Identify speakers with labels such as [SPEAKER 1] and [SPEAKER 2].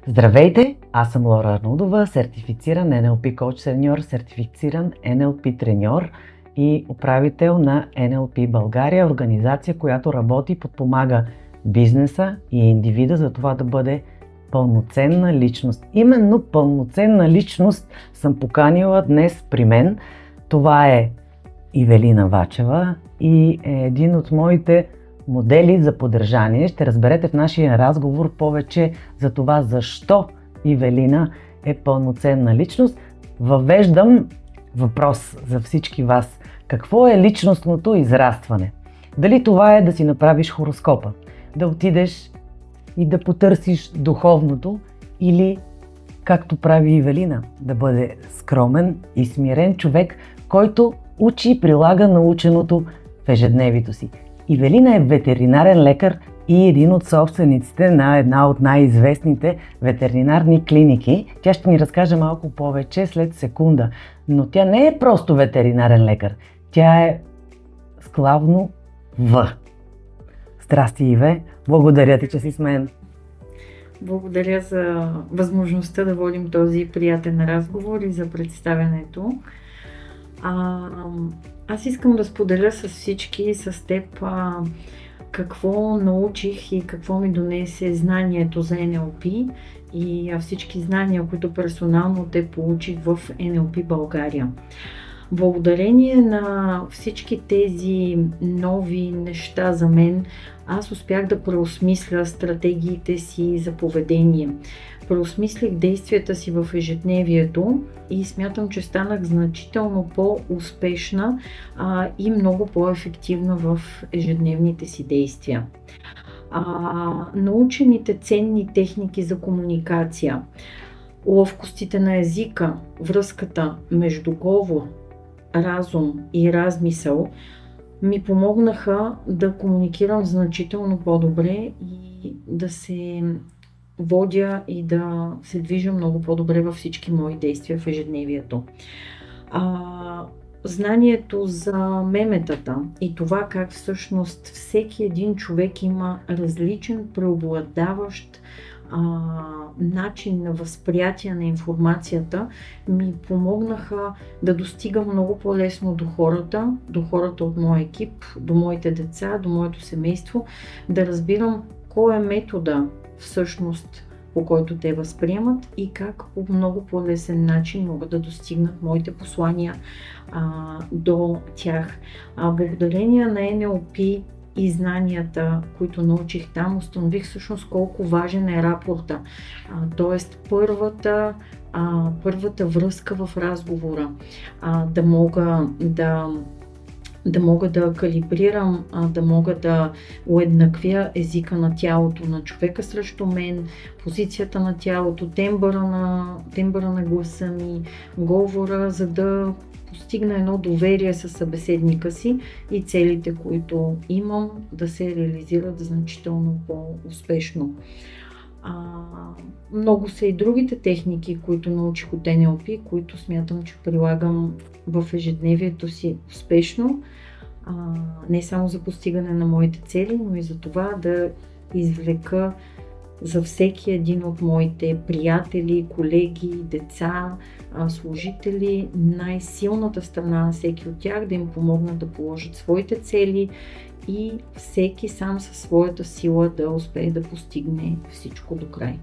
[SPEAKER 1] Здравейте, аз съм Лора Арнудова, сертифициран NLP коуч сеньор, сертифициран NLP треньор и управител на NLP България, организация, която работи и подпомага бизнеса и индивида за това да бъде пълноценна личност. Именно пълноценна личност съм поканила днес при мен. Това е Ивелина Вачева и е един от моите модели за поддържание. Ще разберете в нашия разговор повече за това защо Ивелина е пълноценна личност. Въвеждам въпрос за всички вас. Какво е личностното израстване? Дали това е да си направиш хороскопа, да отидеш и да потърсиш духовното, или както прави Ивелина, да бъде скромен и смирен човек, който учи и прилага наученото в ежедневието си. Ивелина е ветеринарен лекар и един от собствениците на една от най-известните ветеринарни клиники. Тя ще ни разкаже малко повече след секунда. Но тя не е просто ветеринарен лекар. Тя е с главно В. Здрасти, Иве! Благодаря ти, че си с мен.
[SPEAKER 2] Благодаря за възможността да водим този приятен разговор и за представянето. Аз искам да споделя с всички, с теб, какво научих и какво ми донесе знанието за NLP и всички знания, които персонално те получих в NLP България. Благодарение на всички тези нови неща за мен, аз успях да преосмисля стратегиите си за поведение. Преосмислих действията си в ежедневието и смятам, че станах значително по-успешна и много по-ефективна в ежедневните си действия. Научените ценни техники за комуникация, ловкостите на езика, връзката между говор, разум и размисъл ми помогнаха да комуникирам значително по-добре и да се водя и да се движа много по-добре във всички мои действия в ежедневието. Знанието за меметата и това как всъщност всеки един човек има различен преобладаващ начин на възприятие на информацията, ми помогнаха да достигам много по-лесно до хората от моя екип, до моите деца, до моето семейство, да разбирам кой е метода всъщност, по който те възприемат и как по много по-лесен начин могат да достигнат моите послания до тях. Благодарение на NLP и знанията, които научих там, установих всъщност колко важен е рапорта. Тоест първата връзка в разговора, да мога да калибрирам, да мога да уеднаквя езика на тялото на човека срещу мен, позицията на тялото, тембъра на гласа ми, говора, за да постигна едно доверие със събеседника си и целите, които имам, да се реализират значително по-успешно. Много са и другите техники, които научих от NLP, които смятам, че прилагам в ежедневието си успешно, не само за постигане на моите цели, но и за това да извлека за всеки един от моите приятели, колеги, деца, служители, най-силната страна на всеки от тях, да им помогна да положат своите цели и всеки сам със своята сила да успее да постигне всичко до край.